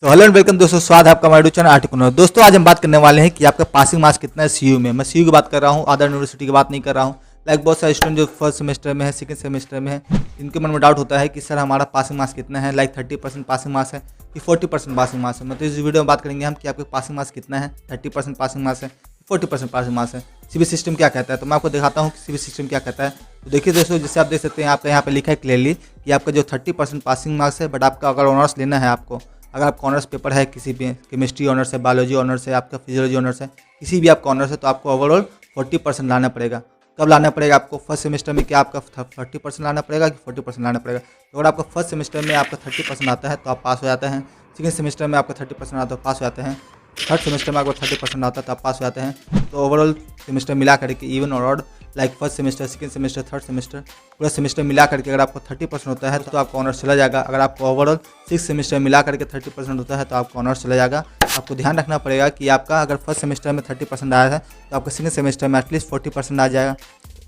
तो hello and welcome दोस्तों, स्वागत है आपका हमारे यूट्यूब चैनल आर्टिकल। दोस्तों आज हम बात करने वाले हैं कि आपका पासिंग मार्क्स कितना है सीयू में। मैं सीयू की बात कर रहा हूँ, अदर यूनिवर्सिटी की बात नहीं कर रहा हूँ। लाइक बहुत सारे स्टूडेंट जो फर्स्ट सेमेस्टर में है, सेकंड सेमेस्टर में है, इनके मन में डाउट होता है कि सर हमारा पासिंग मार्क्स कितना है। लाइक 30% पासिंग मार्क्स है कि 40% पासिंग मार्क्स है। मतलब इस वीडियो में बात करेंगे हम कि आपके पासिंग मार्क्स कितना है, 30% पासिंग मार्क्स है, 40% पासिंग मार्क्स है। सीबीएसई सिस्टम क्या कहता है, तो मैं आपको दिखाता हूँ कि सीबीएसई सिस्टम क्या कहता है। तो देखिए दोस्तों, जैसे आप देख सकते हैं आपका यहाँ पे लिखा है क्लियरली कि आपका जो 30% पासिंग मार्क्स है, बट आपका अगर ऑनर्स लेना है, आपको अगर आपका ऑनर्स पेपर है, किसी भी केमिस्ट्री ऑनर्स है, बायोलॉजी ऑनर्स है, आपका फिजियोलॉजी ऑनर्स है, किसी भी आपका ऑनर्स है, तो आपको ओवरऑल 40% लाना पड़ेगा। कब लाना पड़ेगा आपको? फर्स्ट सेमेस्टर में क्या आपका 30% लाना पड़ेगा कि 40% लाना पड़ेगा? तो अगर आपका फर्स्ट सेमेस्टर में आपका 30% आता है तो आप पास हो जाते हैं। सेकेंड सेमेस्टर में आपका 30% आता है तो पास हो जाते हैं। थर्ड सेमेस्टर में आपको 30% आता है तो आप पास हो जाते हैं। तो ओवरऑल सेमेस्टर मिला करके इवन और odd, like first semester, second semester, third semester, पूरा सेमेस्टर मिला करके अगर आपको 30% होता है तो आपका ऑनर्स चला जाएगा। अगर आपको ओवरऑल 6 सेमेस्टर मिला करके 30% होता है तो आपका ऑनर्स चला जाएगा। आपको ध्यान रखना पड़ेगा कि आपका अगर फर्स्ट सेमेस्टर में 30% आया है तो आपका सेकंड सेमेस्टर में एटलीस्ट 40% आ जाएगा।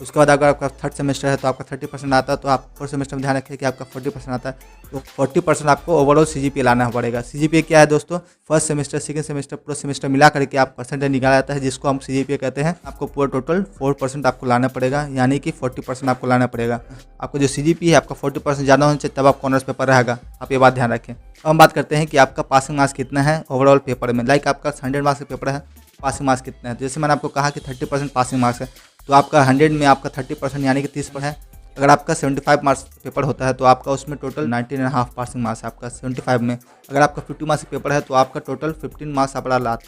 उसके बाद अगर आपका थर्ड सेमेस्टर है तो आपका 30% आता है, तो आप फोर्थ सेमेस्टर में ध्यान रखें कि आपका 40% आता है। तो 40% आपको ओवरऑल सीजीपीए लाना पड़ेगा। सीजीपीए क्या है दोस्तों? फर्स्ट सेमेस्टर, सेकंड सेमेस्टर, पूरा सेमेस्टर मिला करके आप परसेंटेज निकाला जाता है, जिसको हम सीजीपीए कहते हैं। आपको पूरा टोटल 4% आपको लाना पड़ेगा, यानी कि 40% आपको लाना पड़ेगा। आपको जो सीजीपीए है आपका 40% ज़्यादा होना चाहिए, तब आपका ऑनर्स पेपर रहेगा। आप ये बात ध्यान रखें। अब हम बात करते हैं कि आपका पासिंग मार्क्स कितना है ओवरऑल पेपर में। लाइक आपका 100 मार्क्स का पेपर है, पासिंग मार्क्स कितना है? जैसे मैंने आपको कहा कि 30% पासिंग मार्क्स है, तो आपका 100 में आपका 30% यानी कि 30 पर है। अगर आपका 75 मार्क्स पेपर होता है तो आपका उसमें टोटल 19.5 पासिंग मार्क्स है आपका 75 में। अगर आपका 50 मार्क्स पेपर है तो आपका टोटल 15 मार्क्स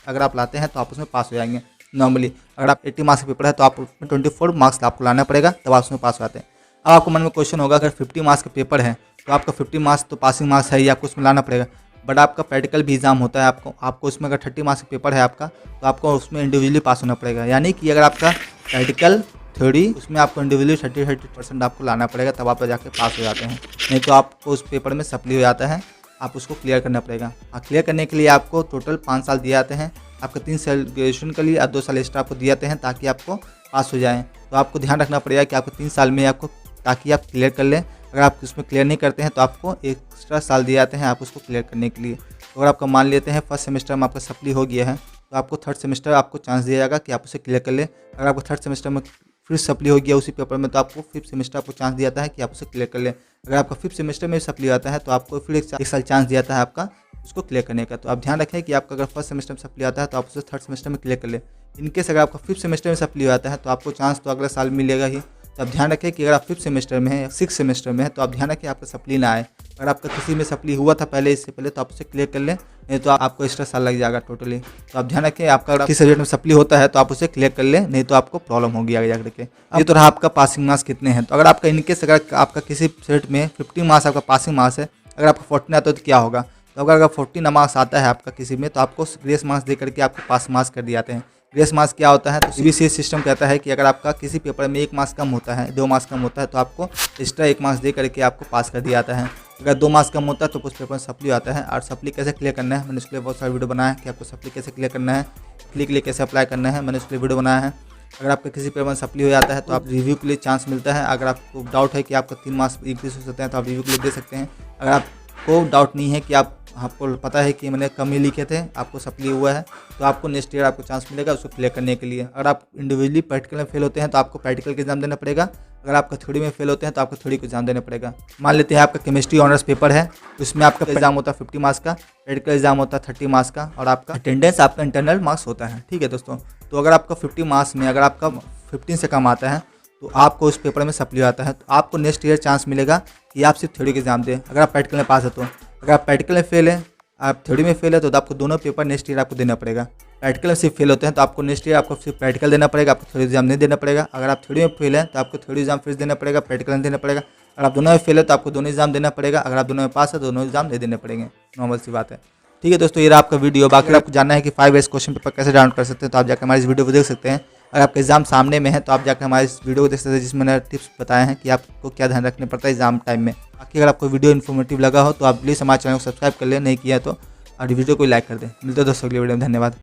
अगर आप लाते हैं तो आप उसमें पास हो जाएंगे नॉर्मली। अगर आप 80 मार्क्स पेपर है तो आप उसमें 24 मार्क्स आपको लाना पड़ेगा, तब आप उसमें पास हो जाते हैं। अब आपको मन में क्वेश्चन होगा, अगर 50 मार्क्स का पेपर है तो आपका 50 मार्क्स तो पासिंग मार्क्स है ही, आपको उसमें लाना पड़ेगा। बट आपका प्रैक्टिकल भी एग्जाम होता है आपको उसमें अगर 30 मार्क्स का पेपर है आपका, तो आपको उसमें इंडिविजुअली पास होना पड़ेगा। यानी कि अगर आपका प्रैक्टिकल थ्योरी उसमें आपको इंडिविजुअली 30% आपको लाना पड़ेगा, तब आप जाके पास हो जाते हैं। नहीं तो आपको उस पेपर में सप्ली हो जाता है, आप उसको क्लियर करना पड़ेगा। क्लियर करने के लिए आपको टोटल 5 साल दिए जाते हैं। आपका 3 साल ग्रेजुएशन के लिए और 2 साल एक्स्ट्रा आपको दिए जाते हैं ताकि आपको पास हो जाएँ। तो आपको ध्यान रखना पड़ेगा कि आपको 3 साल में आपको, ताकि आप क्लियर कर लें। अगर आप उसमें क्लियर नहीं करते हैं तो आपको एक्स्ट्रा साल दिए जाते हैं आप उसको क्लियर करने के लिए। तो अगर आपका मान लेते हैं फर्स्ट सेमेस्टर में आपका सप्ली हो गया है तो आपको थर्ड सेमेस्टर आपको चांस दिया जाएगा कि आप उसे क्लियर कर लें। अगर आपको थर्ड सेमेस्टर में फिर सप्ली हो गया उसी पेपर में, तो आपको फिफ्थ सेमेस्टर आपको चांस दिया जाता है कि आप उसे क्लियर कर लें। अगर आपका फिफ्थ सेमेस्टर में सप्ली आता है तो आपको फिर एक साल चांस दिया जाता है आपका उसको क्लियर करने का। तो आप ध्यान रखें कि आपका अगर फर्स्ट सेमेस्टर में सप्ली आता है तो आप उसे थर्ड सेमेस्टर में क्लियर कर लें। इनकेस अगर आपका फिफ्थ सेमेस्टर में सप्ली आता है तो आपको चांस तो अगले साल मिलेगा ही। तो आप ध्यान रखें कि अगर आप फिफ्थ सेमेस्टर में है या सिक्स सेमेस्टर में है तो आप ध्यान रखें आपका सप्ली ना आए। अगर आपका किसी में सप्ली हुआ था पहले, इससे पहले, तो आप उसे क्लियर कर लें, नहीं तो आपको एक्स्ट्रा साल लग जाएगा टोटली। तो आप ध्यान रखें आपका अगर किसी सब्जेक्ट में सप्ली होता है तो आप उसे क्लियर कर लें, नहीं तो आपको प्रॉब्लम होगी आगे जाकर के। ये तो रहा आपका पासिंग मार्क्स कितने हैं। तो अगर आपका इनकेस अगर आपका किसी सब्जेक्ट में 15 मार्क्स आपका पासिंग मार्क्स है, अगर आपका 14 आता है तो क्या होगा? तो अगर 14 मार्क्स आता है आपका किसी में तो आपको ग्रेस मार्क्स दे करके आपको पास मार्क्स कर दिए जाते हैं। ग्रेस मार्क्स क्या होता है? तो सीबीएसई सिस्टम कहता है कि अगर आपका किसी पेपर में 1 मार्क्स कम होता है, 2 मार्क्स कम होता है, तो आपको एक्स्ट्रा 1 मार्क्स दे करके आपको पास कर दिया जाता है। अगर 2 मार्क्स कम होता है तो उस पेपर में सप्ली आता है। और सप्ली कैसे क्लियर करना है, मैंने उसके लिए बहुत सारा वीडियो बनाया है कि आपको सप्ली कैसे क्लियर करना है, क्लिक के लिए कैसे अप्लाई करना है, मैंने उसके लिए वीडियो बनाया है। अगर आपका किसी पेपर में सप्ली हो जाता है तो आप रिव्यू के लिए चांस मिलता है। अगर आपको डाउट है कि आपका 3 मार्क्स इंक्रीज हो सकते हैं तो आप रिव्यू के लिए दे सकते हैं। अगर आपको डाउट नहीं है कि आपको पता है कि मैंने कम ही लिखे थे, आपको सप्ली हुआ है, तो आपको नेक्स्ट ईयर आपको चांस मिलेगा उसको क्लियर करने के लिए। अगर आप इंडिविजुअली प्रैक्टिकल में फेल होते हैं तो आपको प्रैक्टिकल का एग्जाम देना पड़ेगा। अगर आपका थ्योरी में फेल होते हैं तो आपको थ्योरी का एग्जाम देना पड़ेगा। मान लेते हैं आपका केमिस्ट्री ऑनर्स पेपर है, उसमें आपका एग्जाम होता है 50 मार्क्स का, प्रैक्टिकल एग्जाम होता है 30 मार्क्स का, और आपका अटेंडेंस आपका इंटरनल मार्क्स होता है। ठीक है दोस्तों, तो अगर आपका 50 मार्क्स में अगर आपका 15 से कम आता है तो आपको उस पेपर में सप्ली आता है, तो आपको नेक्स्ट ईयर चांस मिलेगा कि आप सिर्फ थ्योरी का एग्जाम दें। अगर आप प्रैक्टिकल में पास है तो, अगर आप प्रैक्टिकल में फेल है, आप थ्योरी में फेल है तो आपको दोनों पेपर नेक्स्ट ईयर आपको देना पड़ेगा। प्रैक्टिकल में सिर्फ फेल होते हैं तो आपको नेक्स्ट ईयर आपको सिर्फ प्रैक्टिकल देना पड़ेगा, आपको थ्योरी एग्जाम नहीं देना पड़ेगा। अगर आप थ्योरी में फेल है तो आपको थ्योरी एग्जाम फिर देना पड़ेगा, प्रैक्टिकल नहीं देना पड़ेगा। अगर आप दोनों में फेल है तो आपको दोनों एग्जाम देना पड़ेगा। अगर आप दोनों में पास है तो दोनों एग्जाम दे देने पड़ेंगे, नॉर्मल सी बात है। ठीक है दोस्तों, ये रहा आपका वीडियो। बाकी आपको जानना है कि 5S क्वेश्चन पेपर कैसे डाउनलोड कर सकते हैं तो आप जाकर हमारी इस वीडियो को देख सकते हैं। अगर आपका एग्जाम सामने में है तो आप जाकर हमारे इस वीडियो को देख सकते हैं, जिसमें मैंने टिप्स बताए हैं कि आपको क्या ध्यान रखने पड़ता है एग्जाम टाइम में। बाकी अगर आपको वीडियो इन्फॉर्मेटिव लगा हो तो आप प्लीज़ हमारे चैनल को सब्सक्राइब कर लें, नहीं किया तो, और वीडियो को लाइक कर दें। मिलते हैं दोस्तों अगले वीडियो में, धन्यवाद।